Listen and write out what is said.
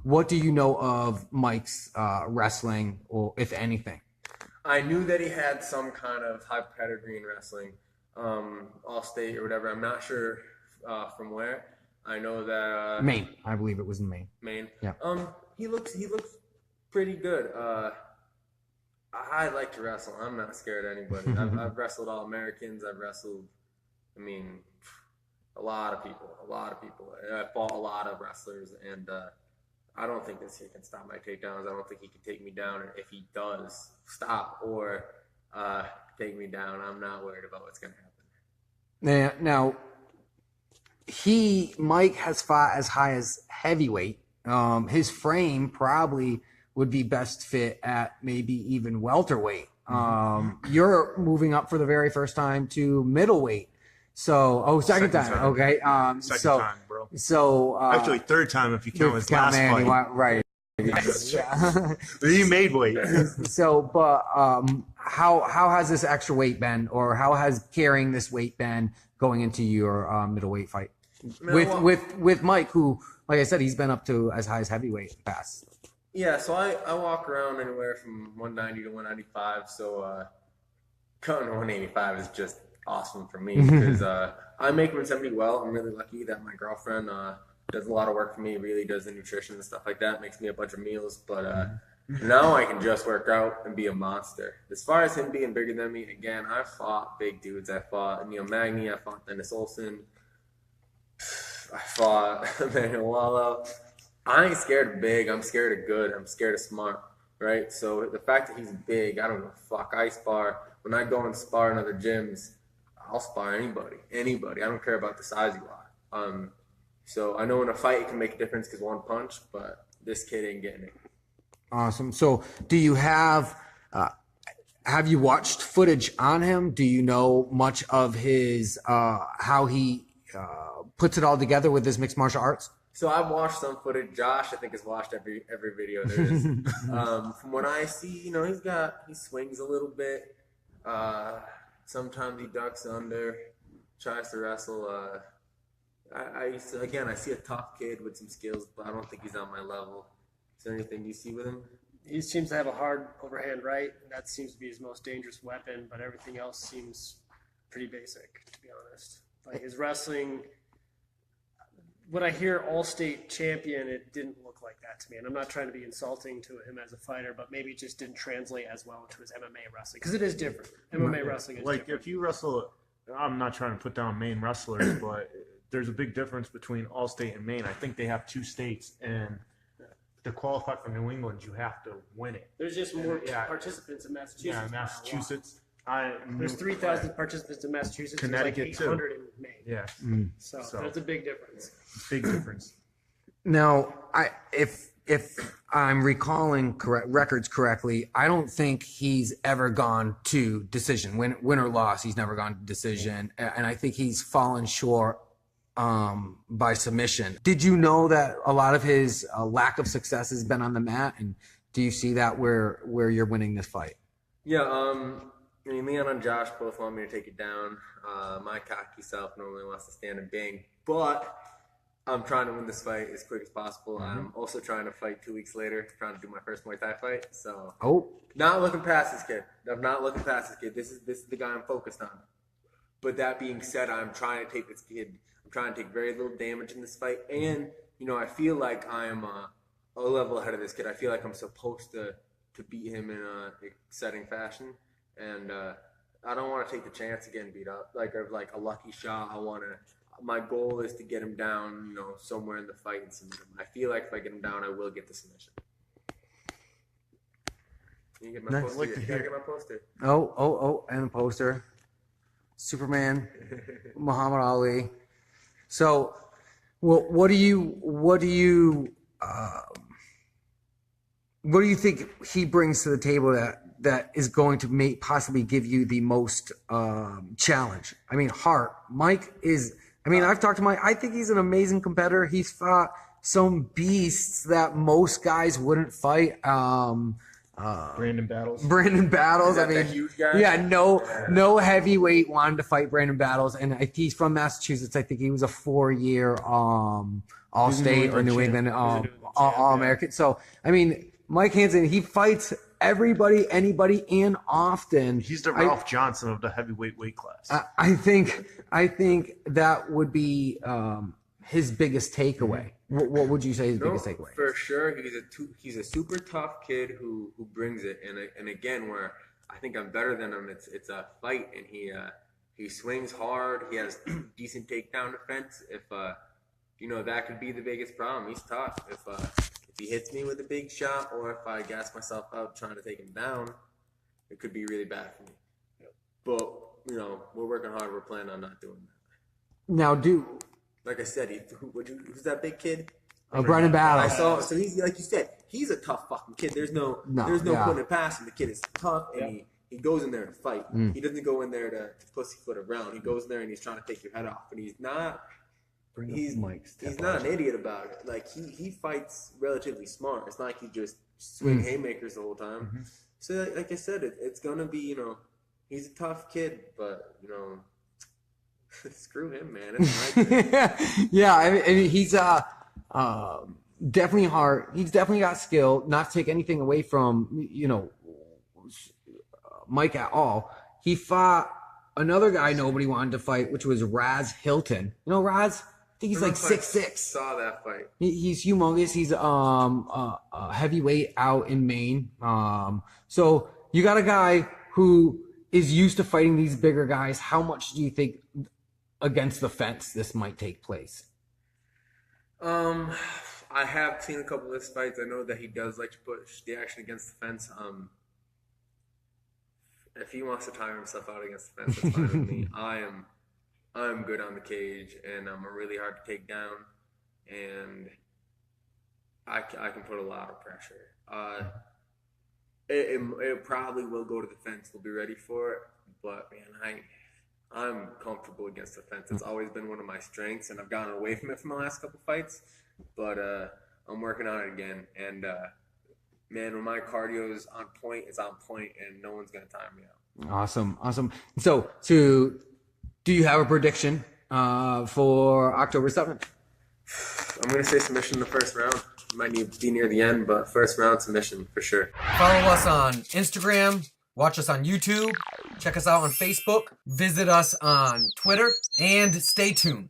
What do you know of Mike's wrestling, or if anything? I knew that he had some kind of high pedigree in wrestling, all state or whatever. I'm not sure from where. I know that Maine. I believe it was in Maine. Maine. Yeah. He looks pretty good. I like to wrestle. I'm not scared of anybody. I've wrestled all Americans. I've wrestled, a lot of people. I fought a lot of wrestlers, and I don't think this kid can stop my takedowns. I don't think he can take me down. Or if he does stop or take me down, I'm not worried about what's going to happen. Now, Mike has fought as high as heavyweight. His frame probably would be best fit at maybe even welterweight. You're moving up for the very first time to middleweight. So, second time. Okay. Second time, bro. So, actually, third time if you count his last fight. Right. He made weight. So, but how has this extra weight been, or how has carrying this weight been going into your middleweight fight with Mike, who, like I said, he's been up to as high as heavyweight in the past? Yeah, so I walk around anywhere from 190 to 195. So cutting to 185 is just awesome for me because I make 170 well. I'm really lucky that my girlfriend does a lot of work for me, really does the nutrition and stuff like that, makes me a bunch of meals. But now I can just work out and be a monster. As far as him being bigger than me, again, I fought big dudes. I fought Neil Magny. I fought Dennis Olsen. I fought Emmanuel Wallow. I ain't scared of big. I'm scared of good. I'm scared of smart, right? So the fact that he's big, I don't give a fuck. I spar. When I go and spar in other gyms, I'll spar anybody. I don't care about the size you are. So I know in a fight it can make a difference because one punch, but this kid ain't getting it. Awesome. So do you have you watched footage on him? Do you know much of his, how he puts it all together with his mixed martial arts? So I've watched some footage. Josh, I think, has watched every video there is. From what I see, he swings a little bit. Sometimes he ducks under, tries to wrestle. I see a tough kid with some skills, but I don't think he's on my level. Is there anything you see with him? He seems to have a hard overhand right. That seems to be his most dangerous weapon, but everything else seems pretty basic, to be honest. Like his wrestling, when I hear all-state champion, it didn't look like that to me. And I'm not trying to be insulting to him as a fighter, but maybe it just didn't translate as well into his MMA wrestling, because it is different. MMA wrestling is different. Like if you wrestle, I'm not trying to put down Maine wrestlers, but there's a big difference between All-State and Maine. I think they have two states, and to qualify for New England, you have to win it. There's just more participants in Massachusetts. Yeah, Massachusetts. There's 3,000 participants in Massachusetts. Connecticut, there's like 800 in Maine. Yeah. So that's a big difference. Big difference. Now, if I'm recalling records correctly, I don't think he's ever gone to decision. Win or loss, he's never gone to decision, and I think he's fallen short by submission. Did you know that a lot of his lack of success has been on the mat, and do you see that where you're winning this fight? Yeah, Leon and Josh both want me to take it down. My cocky self normally wants to stand and bang, but I'm trying to win this fight as quick as possible. I'm also trying to fight 2 weeks later, trying to do my first Muay Thai fight. So, not looking past this kid. I'm not looking past this kid. This is the guy I'm focused on. But that being said, I'm trying to take this kid. I'm trying to take very little damage in this fight, and I feel like I am a level ahead of this kid. I feel like I'm supposed to beat him in a exciting fashion, and I don't want to take the chance of getting beat up like a lucky shot. My goal is to get him down, somewhere in the fight and submit him. I feel like if I get him down, I will get the submission. You get my poster. You gotta get my poster. And the poster. Superman, Muhammad Ali. So, what do you think he brings to the table that is going to possibly give you the most challenge? I mean, heart. Mike is. I mean, I've talked to Mike. I think he's an amazing competitor. He's fought some beasts that most guys wouldn't fight. Brandon Battles. Brandon Battles. Is I that that mean, huge guy? yeah, no heavyweight wanted to fight Brandon Battles, and he's from Massachusetts. I think he was a 4-year All-State or New England All-American. So, I mean, Mike Hansen, he fights everybody, anybody, and often. He's the Ralph Johnson of the heavyweight weight class. I think that would be his biggest takeaway. What would you say his biggest takeaway? For sure, he's a super tough kid who brings it, and again, where I think I'm better than him. It's a fight, and he swings hard. He has decent takedown defense. If that could be the biggest problem. He's tough. If he hits me with a big shot, or if I gas myself out trying to take him down, it could be really bad for me. But we're working hard. We're planning on not doing that. Now, like I said, who's that big kid? Brandon Battles. I saw. So he's like you said, he's a tough fucking kid. There's no putting it past him. The kid is tough, and he goes in there to fight. He doesn't go in there to pussyfoot around. He goes in there and he's trying to take your head off, and he's not. He's not an idiot about it. Like he fights relatively smart. It's not like he just swing haymakers the whole time. Mm-hmm. So like I said, it's gonna be he's a tough kid, but screw him, man. It's my Yeah, I mean, he's definitely hard. He's definitely got skill. Not to take anything away from Mike at all. He fought another guy nobody wanted to fight, which was Raz Hilton. You know Raz? I think he's like 6'6". Saw that fight. He's humongous. He's a heavyweight out in Maine. So you got a guy who is used to fighting these bigger guys. How much do you think against the fence this might take place? I have seen a couple of his fights. I know that he does like to push the action against the fence. If he wants to tire himself out against the fence, that's fine with me. I'm good on the cage, and I'm really hard to take down, and I can put a lot of pressure. It probably will go to the fence. We'll be ready for it, but man, I'm comfortable against the fence. It's always been one of my strengths, and I've gotten away from it from the last couple fights, but I'm working on it again, and man, when my cardio is on point, it's on point, and no one's gonna tire me out. Awesome. So do you have a prediction for October 7th? I'm going to say submission in the first round. Might need to be near the end, but first round submission for sure. Follow us on Instagram. Watch us on YouTube. Check us out on Facebook. Visit us on Twitter. And stay tuned.